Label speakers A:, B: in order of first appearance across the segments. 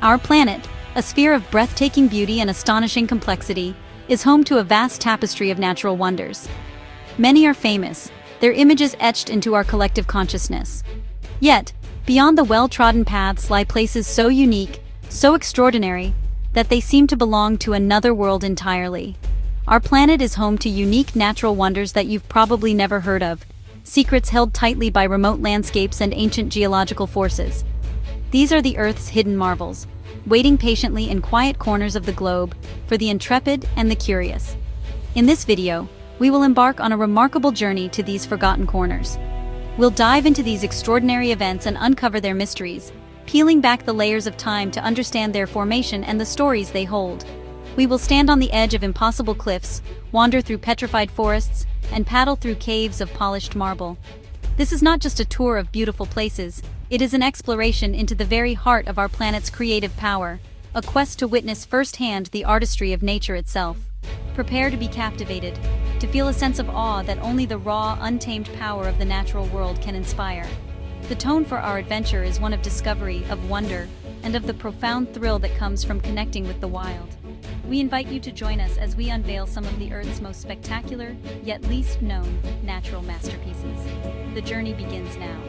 A: Our planet, a sphere of breathtaking beauty and astonishing complexity, is home to a vast tapestry of natural wonders. Many are famous, their images etched into our collective consciousness. Yet, beyond the well-trodden paths lie places so unique, so extraordinary, that they seem to belong to another world entirely. Our planet is home to unique natural wonders that you've probably never heard of, secrets held tightly by remote landscapes and ancient geological forces. These are the Earth's hidden marvels, waiting patiently in quiet corners of the globe for the intrepid and the curious. In this video, we will embark on a remarkable journey to these forgotten corners. We'll dive into these extraordinary events and uncover their mysteries, peeling back the layers of time to understand their formation and the stories they hold. We will stand on the edge of impossible cliffs, wander through petrified forests, and paddle through caves of polished marble. This is not just a tour of beautiful places, it is an exploration into the very heart of our planet's creative power, a quest to witness firsthand the artistry of nature itself. Prepare to be captivated, to feel a sense of awe that only the raw, untamed power of the natural world can inspire. The tone for our adventure is one of discovery, of wonder, and of the profound thrill that comes from connecting with the wild. We invite you to join us as we unveil some of the Earth's most spectacular, yet least known, natural masterpieces. The journey begins now.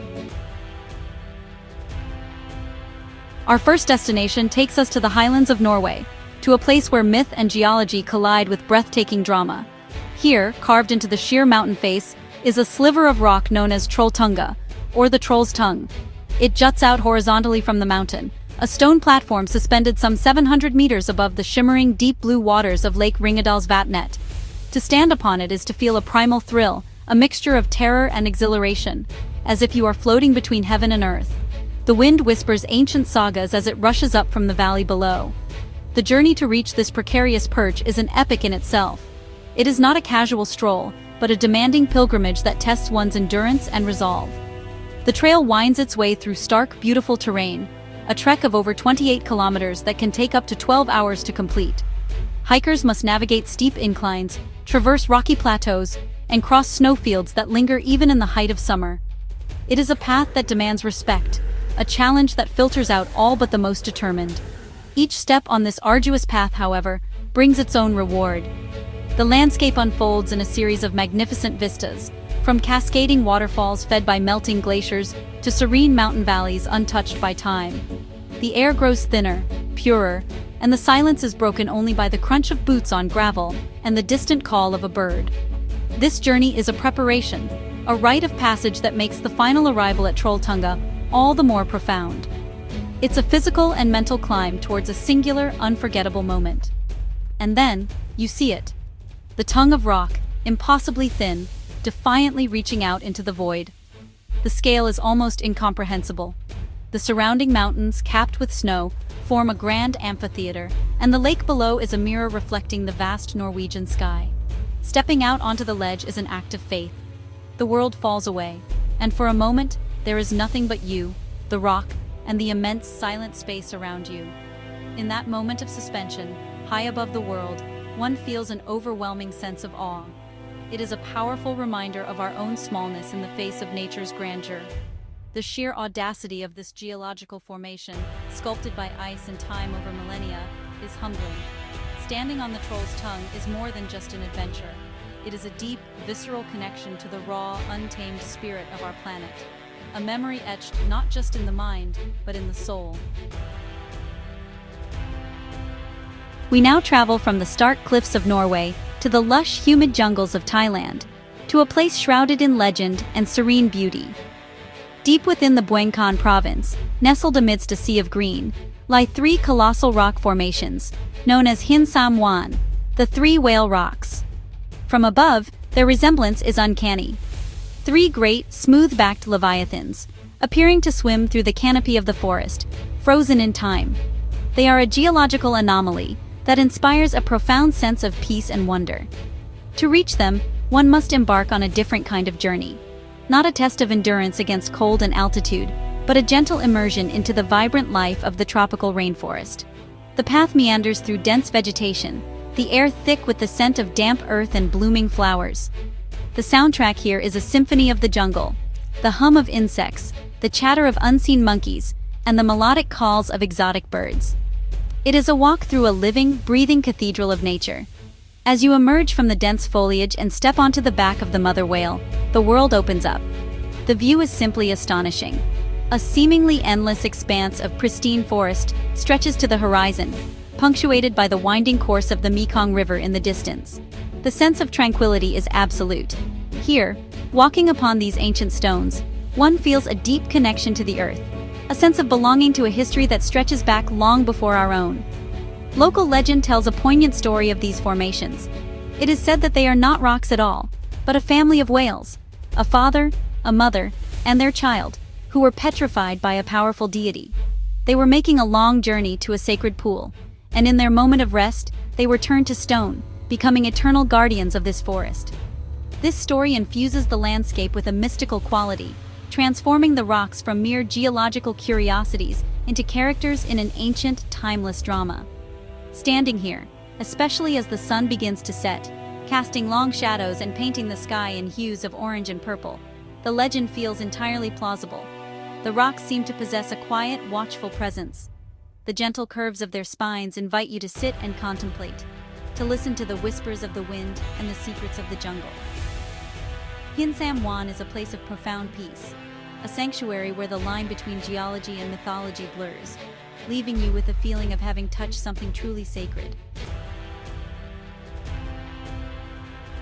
A: Our first destination takes us to the highlands of Norway, to a place where myth and geology collide with breathtaking drama. Here, carved into the sheer mountain face, is a sliver of rock known as Trolltunga, or the Troll's Tongue. It juts out horizontally from the mountain, a stone platform suspended some 700 meters above the shimmering deep blue waters of Lake Ringedalsvatnet. To stand upon it is to feel a primal thrill, a mixture of terror and exhilaration, as if you are floating between heaven and earth. The wind whispers ancient sagas as it rushes up from the valley below. The journey to reach this precarious perch is an epic in itself. It is not a casual stroll, but a demanding pilgrimage that tests one's endurance and resolve. The trail winds its way through stark, beautiful terrain, a trek of over 28 kilometers that can take up to 12 hours to complete. Hikers must navigate steep inclines, traverse rocky plateaus, and cross snowfields that linger even in the height of summer. It is a path that demands respect, a challenge that filters out all but the most determined. Each step on this arduous path, however, brings its own reward. The landscape unfolds in a series of magnificent vistas, from cascading waterfalls fed by melting glaciers to serene mountain valleys untouched by time. The air grows thinner, purer, and the silence is broken only by the crunch of boots on gravel and the distant call of a bird. This journey is a preparation, a rite of passage that makes the final arrival at Trolltunga all the more profound. It's a physical and mental climb towards a singular, unforgettable moment. And then, you see it. The tongue of rock, impossibly thin, defiantly reaching out into the void. The scale is almost incomprehensible. The surrounding mountains, capped with snow, form a grand amphitheater, and the lake below is a mirror reflecting the vast Norwegian sky. Stepping out onto the ledge is an act of faith. The world falls away, and for a moment, there is nothing but you, the rock, and the immense silent space around you. In that moment of suspension, high above the world, one feels an overwhelming sense of awe. It is a powerful reminder of our own smallness in the face of nature's grandeur. The sheer audacity of this geological formation, sculpted by ice and time over millennia, is humbling. Standing on the Troll's Tongue is more than just an adventure. It is a deep, visceral connection to the raw, untamed spirit of our planet. A memory etched not just in the mind, but in the soul. We now travel from the stark cliffs of Norway to the lush, humid jungles of Thailand, to a place shrouded in legend and serene beauty. Deep within the Buangkhan province, nestled amidst a sea of green, lie three colossal rock formations, known as Hin Sam Wan, the Three Whale Rocks. From above, their resemblance is uncanny. Three great, smooth-backed leviathans, appearing to swim through the canopy of the forest, frozen in time. They are a geological anomaly that inspires a profound sense of peace and wonder. To reach them, one must embark on a different kind of journey. Not a test of endurance against cold and altitude, but a gentle immersion into the vibrant life of the tropical rainforest. The path meanders through dense vegetation, the air thick with the scent of damp earth and blooming flowers. The soundtrack here is a symphony of the jungle. The hum of insects, the chatter of unseen monkeys, and the melodic calls of exotic birds. It is a walk through a living, breathing cathedral of nature. As you emerge from the dense foliage and step onto the back of the mother whale, the world opens up. The view is simply astonishing. A seemingly endless expanse of pristine forest stretches to the horizon, punctuated by the winding course of the Mekong River in the distance. The sense of tranquility is absolute. Here, walking upon these ancient stones, one feels a deep connection to the earth, a sense of belonging to a history that stretches back long before our own. Local legend tells a poignant story of these formations. It is said that they are not rocks at all, but a family of whales, a father, a mother, and their child, who were petrified by a powerful deity. They were making a long journey to a sacred pool, and in their moment of rest, they were turned to stone, becoming eternal guardians of this forest. This story infuses the landscape with a mystical quality, transforming the rocks from mere geological curiosities into characters in an ancient, timeless drama. Standing here, especially as the sun begins to set, casting long shadows and painting the sky in hues of orange and purple, the legend feels entirely plausible. The rocks seem to possess a quiet, watchful presence. The gentle curves of their spines invite you to sit and contemplate, to listen to the whispers of the wind and the secrets of the jungle. Hin Sam Wan is a place of profound peace, a sanctuary where the line between geology and mythology blurs, leaving you with a feeling of having touched something truly sacred.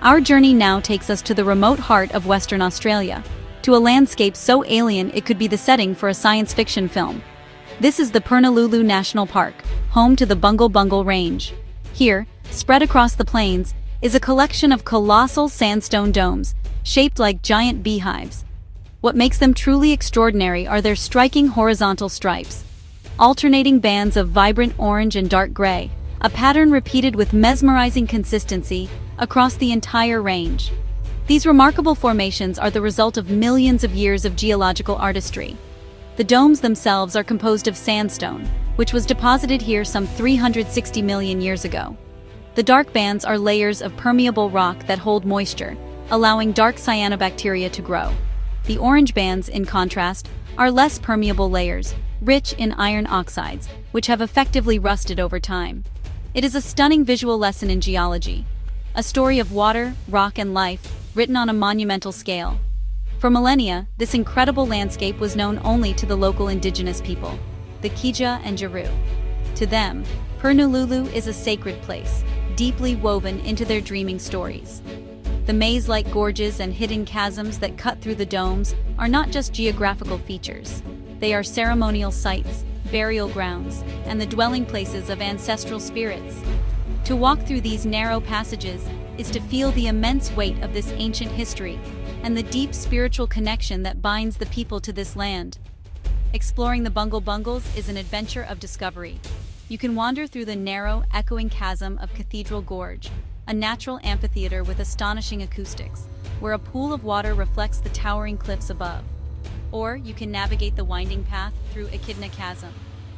A: Our journey now takes us to the remote heart of Western Australia, to a landscape so alien it could be the setting for a science fiction film. This is the Purnululu National Park, home to the Bungle Bungle Range. Here, spread across the plains, is a collection of colossal sandstone domes, shaped like giant beehives. What makes them truly extraordinary are their striking horizontal stripes, alternating bands of vibrant orange and dark gray, a pattern repeated with mesmerizing consistency across the entire range. These remarkable formations are the result of millions of years of geological artistry. The domes themselves are composed of sandstone, which was deposited here some 360 million years ago. The dark bands are layers of permeable rock that hold moisture, allowing dark cyanobacteria to grow. The orange bands, in contrast, are less permeable layers, rich in iron oxides, which have effectively rusted over time. It is a stunning visual lesson in geology, a story of water, rock, and life, written on a monumental scale. For millennia, this incredible landscape was known only to the local indigenous people, the Kija and Jaru. To them, Purnululu is a sacred place, deeply woven into their dreaming stories. The maze-like gorges and hidden chasms that cut through the domes are not just geographical features. They are ceremonial sites, burial grounds, and the dwelling places of ancestral spirits. To walk through these narrow passages is to feel the immense weight of this ancient history and the deep spiritual connection that binds the people to this land. Exploring the Bungle Bungles is an adventure of discovery. You can wander through the narrow, echoing chasm of Cathedral Gorge, a natural amphitheater with astonishing acoustics, where a pool of water reflects the towering cliffs above. Or you can navigate the winding path through Echidna Chasm,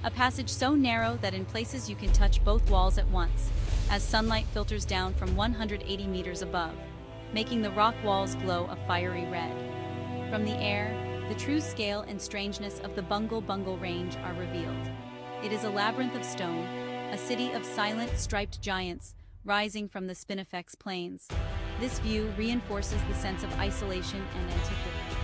A: a passage so narrow that in places you can touch both walls at once, as sunlight filters down from 180 meters above, making the rock walls glow a fiery red. From the air, the true scale and strangeness of the Bungle Bungle Range are revealed. It is a labyrinth of stone, a city of silent, striped giants rising from the Spinifex Plains. This view reinforces the sense of isolation and antiquity.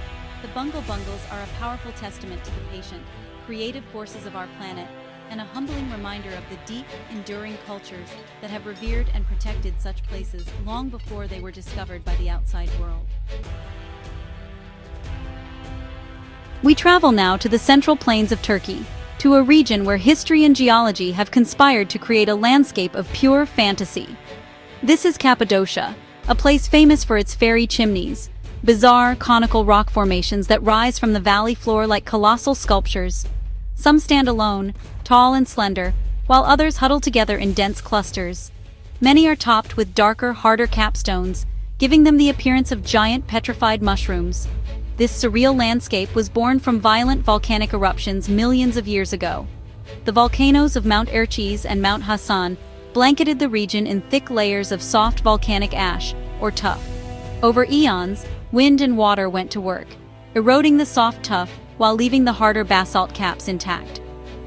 A: The Bungle Bungles are a powerful testament to the patient, creative forces of our planet, and a humbling reminder of the deep, enduring cultures that have revered and protected such places long before they were discovered by the outside world. We travel now to the central plains of Turkey, to a region where history and geology have conspired to create a landscape of pure fantasy. This is Cappadocia, a place famous for its fairy chimneys, bizarre, conical rock formations that rise from the valley floor like colossal sculptures. Some stand alone, tall and slender, while others huddle together in dense clusters. Many are topped with darker, harder capstones, giving them the appearance of giant petrified mushrooms. This surreal landscape was born from violent volcanic eruptions millions of years ago. The volcanoes of Mount Erciyes and Mount Hasan blanketed the region in thick layers of soft volcanic ash, or tuff. Over eons, wind and water went to work, eroding the soft tuff while leaving the harder basalt caps intact.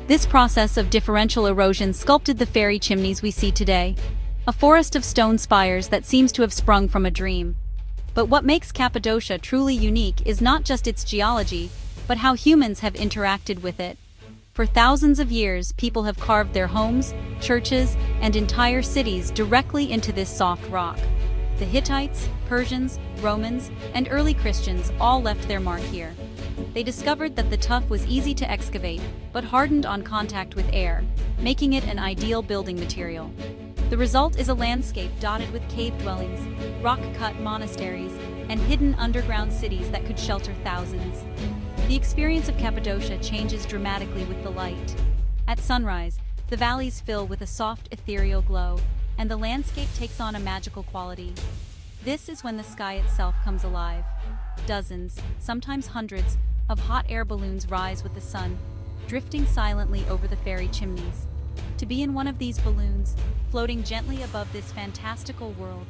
A: This process of differential erosion sculpted the fairy chimneys we see today, a forest of stone spires that seems to have sprung from a dream. But what makes Cappadocia truly unique is not just its geology, but how humans have interacted with it. For thousands of years, people have carved their homes, churches, and entire cities directly into this soft rock. The Hittites, Persians, Romans, and early Christians all left their mark here. They discovered that the tuff was easy to excavate, but hardened on contact with air, making it an ideal building material. The result is a landscape dotted with cave dwellings, rock-cut monasteries, and hidden underground cities that could shelter thousands. The experience of Cappadocia changes dramatically with the light. At sunrise, the valleys fill with a soft ethereal glow, and the landscape takes on a magical quality. This is when the sky itself comes alive. Dozens, sometimes hundreds, of hot air balloons rise with the sun, drifting silently over the fairy chimneys. To be in one of these balloons, floating gently above this fantastical world,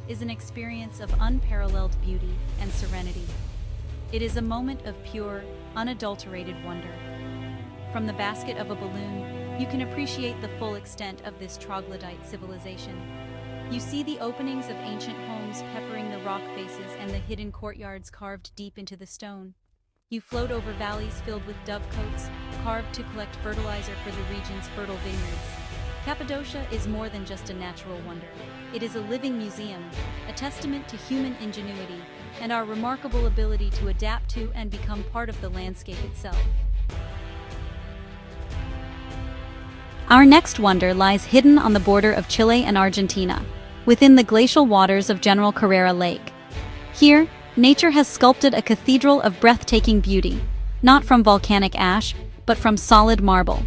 A: is an experience of unparalleled beauty and serenity. It is a moment of pure, unadulterated wonder. From the basket of a balloon, you can appreciate the full extent of this troglodyte civilization. You see the openings of ancient homes peppering the rock faces and the hidden courtyards carved deep into the stone. You float over valleys filled with dovecotes, carved to collect fertilizer for the region's fertile vineyards. Cappadocia is more than just a natural wonder. It is a living museum, a testament to human ingenuity and our remarkable ability to adapt to and become part of the landscape itself. Our next wonder lies hidden on the border of Chile and Argentina, within the glacial waters of General Carrera Lake. Here, nature has sculpted a cathedral of breathtaking beauty, not from volcanic ash, but from solid marble.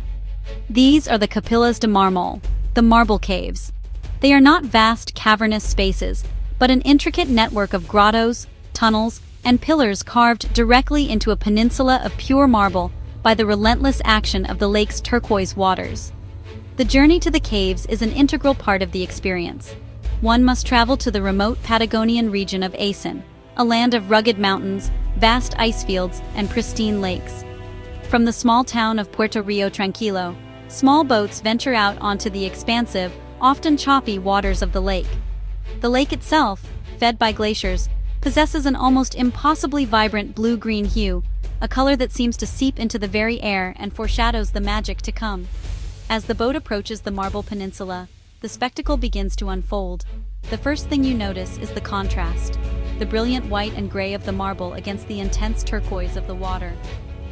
A: These are the Capillas de Marmol, the marble caves. They are not vast, cavernous spaces, but an intricate network of grottos, tunnels, and pillars carved directly into a peninsula of pure marble by the relentless action of the lake's turquoise waters. The journey to the caves is an integral part of the experience. One must travel to the remote Patagonian region of Aysén, a land of rugged mountains, vast ice fields, and pristine lakes. From the small town of Puerto Rio Tranquilo, small boats venture out onto the expansive, often choppy waters of the lake. The lake itself, fed by glaciers, possesses an almost impossibly vibrant blue-green hue, a color that seems to seep into the very air and foreshadows the magic to come. As the boat approaches the Marble Peninsula, the spectacle begins to unfold. The first thing you notice is the contrast, the brilliant white and gray of the marble against the intense turquoise of the water.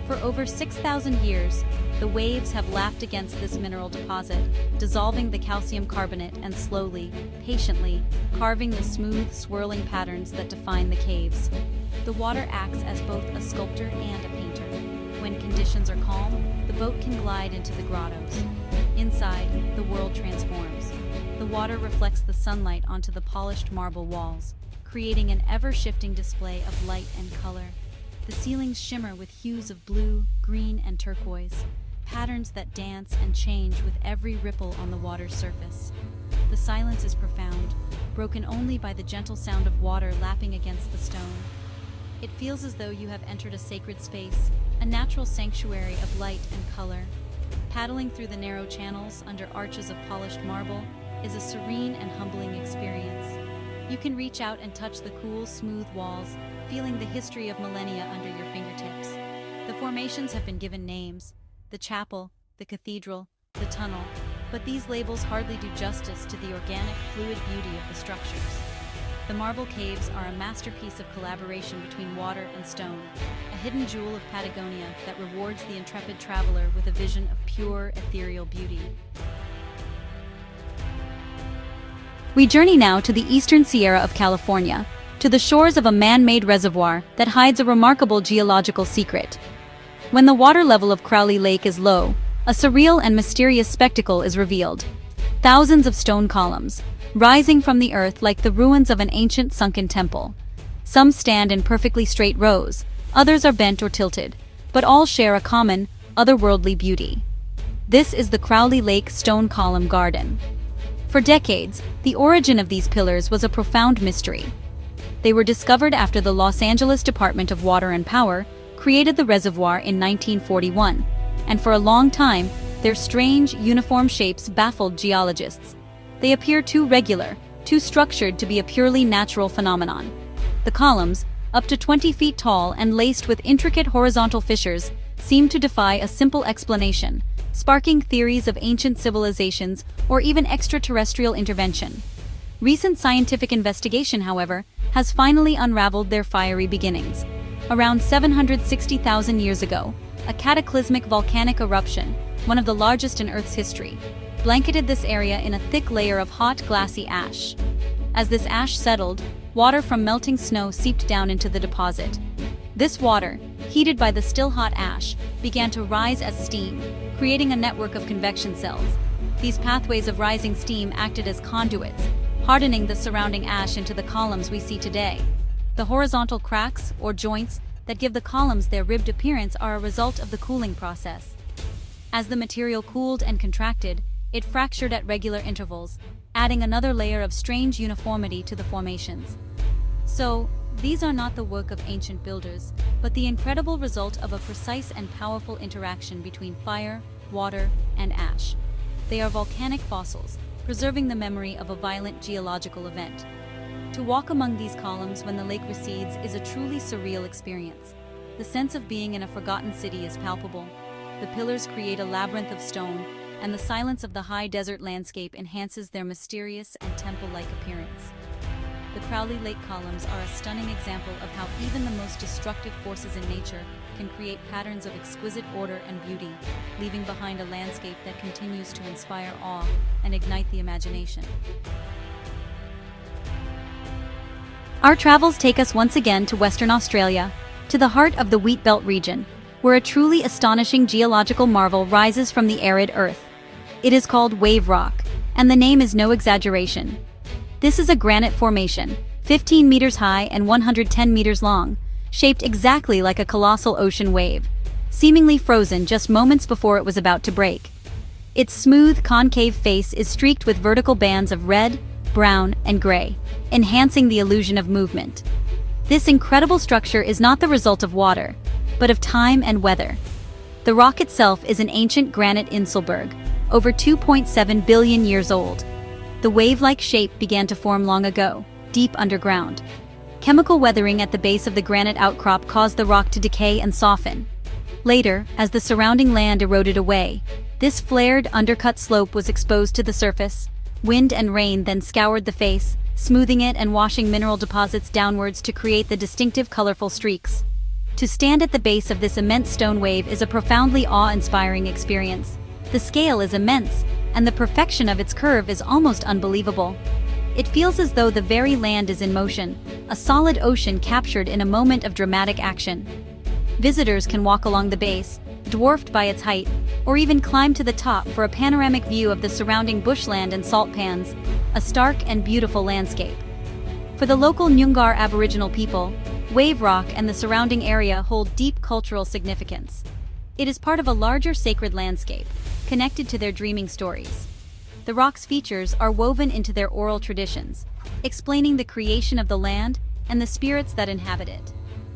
A: For over 6,000 years, the waves have lapped against this mineral deposit, dissolving the calcium carbonate and slowly, patiently, carving the smooth, swirling patterns that define the caves. The water acts as both a sculptor and a painter. When conditions are calm, the boat can glide into the grottos. Inside, the world transforms. The water reflects the sunlight onto the polished marble walls, creating an ever-shifting display of light and color. The ceilings shimmer with hues of blue, green, and turquoise, patterns that dance and change with every ripple on the water's surface. The silence is profound, broken only by the gentle sound of water lapping against the stone. It feels as though you have entered a sacred space, a natural sanctuary of light and color. Paddling through the narrow channels under arches of polished marble is a serene and humbling experience. You can reach out and touch the cool, smooth walls, feeling the history of millennia under your fingertips. The formations have been given names: the chapel, the cathedral, the tunnel, but these labels hardly do justice to the organic, fluid beauty of the structures. The marble caves are a masterpiece of collaboration between water and stone, a hidden jewel of Patagonia that rewards the intrepid traveler with a vision of pure, ethereal beauty. We journey now to the eastern Sierra of California, to the shores of a man-made reservoir that hides a remarkable geological secret. When the water level of Crowley Lake is low, a surreal and mysterious spectacle is revealed. Thousands of stone columns, rising from the earth like the ruins of an ancient sunken temple. Some stand in perfectly straight rows, others are bent or tilted, but all share a common, otherworldly beauty. This is the Crowley Lake Stone Column Garden. For decades, the origin of these pillars was a profound mystery. They were discovered after the Los Angeles Department of Water and Power created the reservoir in 1941, and for a long time, their strange, uniform shapes baffled geologists. They appear too regular, too structured to be a purely natural phenomenon. The columns, up to 20 feet tall and laced with intricate horizontal fissures, seem to defy a simple explanation, sparking theories of ancient civilizations or even extraterrestrial intervention. Recent scientific investigation, however, has finally unraveled their fiery beginnings. Around 760,000 years ago, a cataclysmic volcanic eruption, one of the largest in Earth's history, blanketed this area in a thick layer of hot, glassy ash. As this ash settled, water from melting snow seeped down into the deposit. This water, heated by the still hot ash, began to rise as steam, creating a network of convection cells. These pathways of rising steam acted as conduits, hardening the surrounding ash into the columns we see today. The horizontal cracks, or joints, that give the columns their ribbed appearance are a result of the cooling process. As the material cooled and contracted, it fractured at regular intervals, adding another layer of strange uniformity to the formations. So, these are not the work of ancient builders, but the incredible result of a precise and powerful interaction between fire, water, and ash. They are volcanic fossils, preserving the memory of a violent geological event. To walk among these columns when the lake recedes is a truly surreal experience. The sense of being in a forgotten city is palpable. The pillars create a labyrinth of stone, and the silence of the high desert landscape enhances their mysterious and temple-like appearance. The Crowley Lake columns are a stunning example of how even the most destructive forces in nature can create patterns of exquisite order and beauty, leaving behind a landscape that continues to inspire awe and ignite the imagination. Our travels take us once again to Western Australia, to the heart of the Wheat Belt region, where a truly astonishing geological marvel rises from the arid earth. It is called wave rock, and the name is no exaggeration. This is a granite formation, 15 meters high and 110 meters long, shaped exactly like a colossal ocean wave, seemingly frozen just moments before it was about to break. Its smooth, concave face is streaked with vertical bands of red, brown, and gray, enhancing the illusion of movement. This incredible structure is not the result of water, but of time and weather. The rock itself is an ancient granite inselberg, over 2.7 billion years old. The wave-like shape began to form long ago, deep underground. Chemical weathering at the base of the granite outcrop caused the rock to decay and soften. Later, as the surrounding land eroded away, this flared, undercut slope was exposed to the surface. Wind and rain then scoured the face, smoothing it and washing mineral deposits downwards to create the distinctive colorful streaks. To stand at the base of this immense stone wave is a profoundly awe-inspiring experience. The scale is immense, and the perfection of its curve is almost unbelievable. It feels as though the very land is in motion, a solid ocean captured in a moment of dramatic action. Visitors can walk along the base, dwarfed by its height, or even climb to the top for a panoramic view of the surrounding bushland and salt pans, a stark and beautiful landscape. For the local Nyungar Aboriginal people, Wave Rock and the surrounding area hold deep cultural significance. It is part of a larger sacred landscape, connected to their dreaming stories. The rock's features are woven into their oral traditions, explaining the creation of the land and the spirits that inhabit it.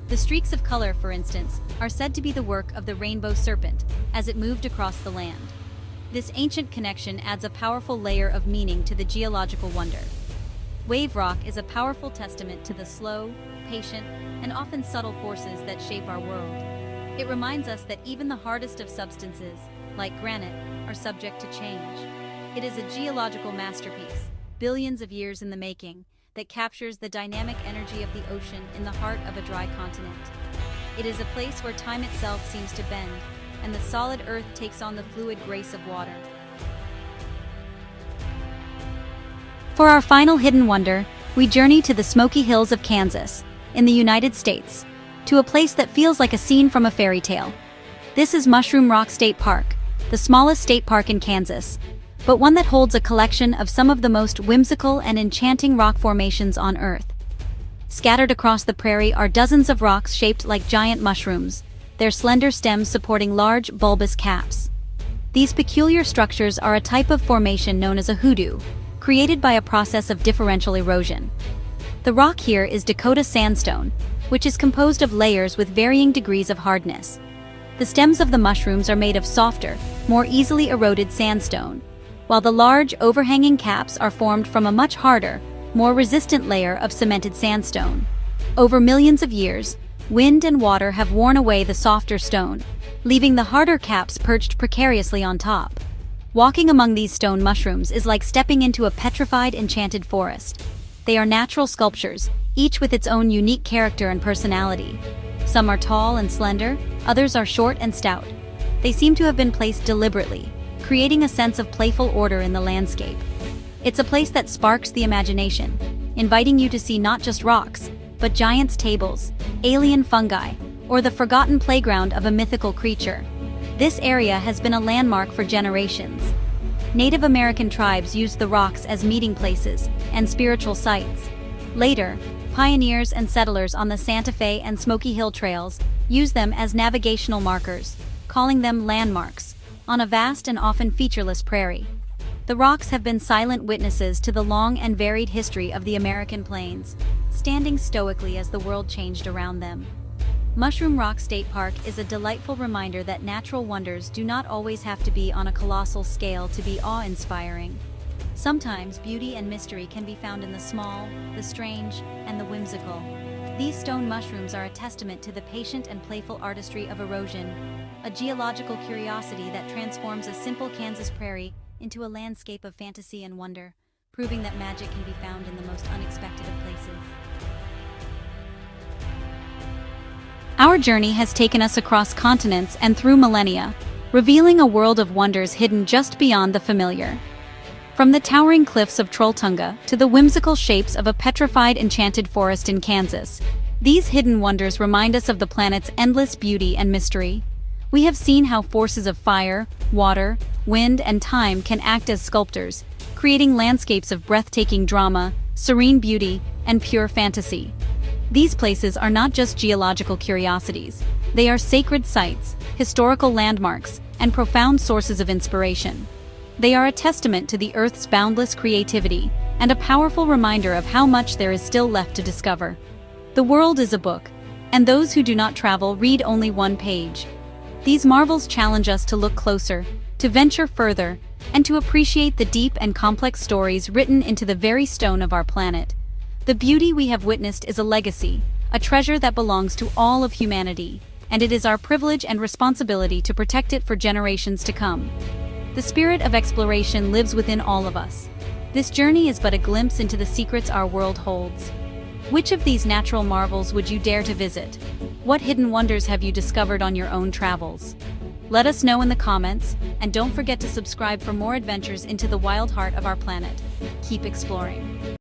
A: The streaks of color, for instance, are said to be the work of the rainbow serpent as it moved across the land. This ancient connection adds a powerful layer of meaning to the geological wonder. Wave rock is a powerful testament to the slow, patient, and often subtle forces that shape our world. It reminds us that even the hardest of substances, like granite, are subject to change. It is a geological masterpiece, billions of years in the making, that captures the dynamic energy of the ocean in the heart of a dry continent. It is a place where time itself seems to bend, and the solid earth takes on the fluid grace of water. For our final hidden wonder, we journey to the Smoky Hills of Kansas, in the United States, to a place that feels like a scene from a fairy tale. This is Mushroom Rock State Park, the smallest state park in Kansas, but one that holds a collection of some of the most whimsical and enchanting rock formations on Earth. Scattered across the prairie are dozens of rocks shaped like giant mushrooms, their slender stems supporting large, bulbous caps. These peculiar structures are a type of formation known as a hoodoo, created by a process of differential erosion. The rock here is Dakota sandstone, which is composed of layers with varying degrees of hardness. The stems of the mushrooms are made of softer, more easily eroded sandstone, while the large, overhanging caps are formed from a much harder, more resistant layer of cemented sandstone. Over millions of years, wind and water have worn away the softer stone, leaving the harder caps perched precariously on top. Walking among these stone mushrooms is like stepping into a petrified, enchanted forest. They are natural sculptures, each with its own unique character and personality. Some are tall and slender, others are short and stout. They seem to have been placed deliberately, creating a sense of playful order in the landscape. It's a place that sparks the imagination, inviting you to see not just rocks, but giants' tables, alien fungi, or the forgotten playground of a mythical creature. This area has been a landmark for generations. Native American tribes used the rocks as meeting places and spiritual sites. Later, pioneers and settlers on the Santa Fe and Smoky Hill trails used them as navigational markers, calling them landmarks, on a vast and often featureless prairie. The rocks have been silent witnesses to the long and varied history of the American plains, standing stoically as the world changed around them. Mushroom Rock State Park is a delightful reminder that natural wonders do not always have to be on a colossal scale to be awe-inspiring. Sometimes beauty and mystery can be found in the small, the strange, and the whimsical. These stone mushrooms are a testament to the patient and playful artistry of erosion, a geological curiosity that transforms a simple Kansas prairie into a landscape of fantasy and wonder, proving that magic can be found in the most unexpected of places. Our journey has taken us across continents and through millennia, revealing a world of wonders hidden just beyond the familiar. From the towering cliffs of Trolltunga to the whimsical shapes of a petrified enchanted forest in Kansas, these hidden wonders remind us of the planet's endless beauty and mystery. We have seen how forces of fire, water, wind, and time can act as sculptors, creating landscapes of breathtaking drama, serene beauty, and pure fantasy. These places are not just geological curiosities, they are sacred sites, historical landmarks, and profound sources of inspiration. They are a testament to the Earth's boundless creativity and a powerful reminder of how much there is still left to discover. The world is a book, and those who do not travel read only one page. These marvels challenge us to look closer, to venture further, and to appreciate the deep and complex stories written into the very stone of our planet. The beauty we have witnessed is a legacy, a treasure that belongs to all of humanity, and it is our privilege and responsibility to protect it for generations to come. The spirit of exploration lives within all of us. This journey is but a glimpse into the secrets our world holds. Which of these natural marvels would you dare to visit? What hidden wonders have you discovered on your own travels? Let us know in the comments, and don't forget to subscribe for more adventures into the wild heart of our planet. Keep exploring.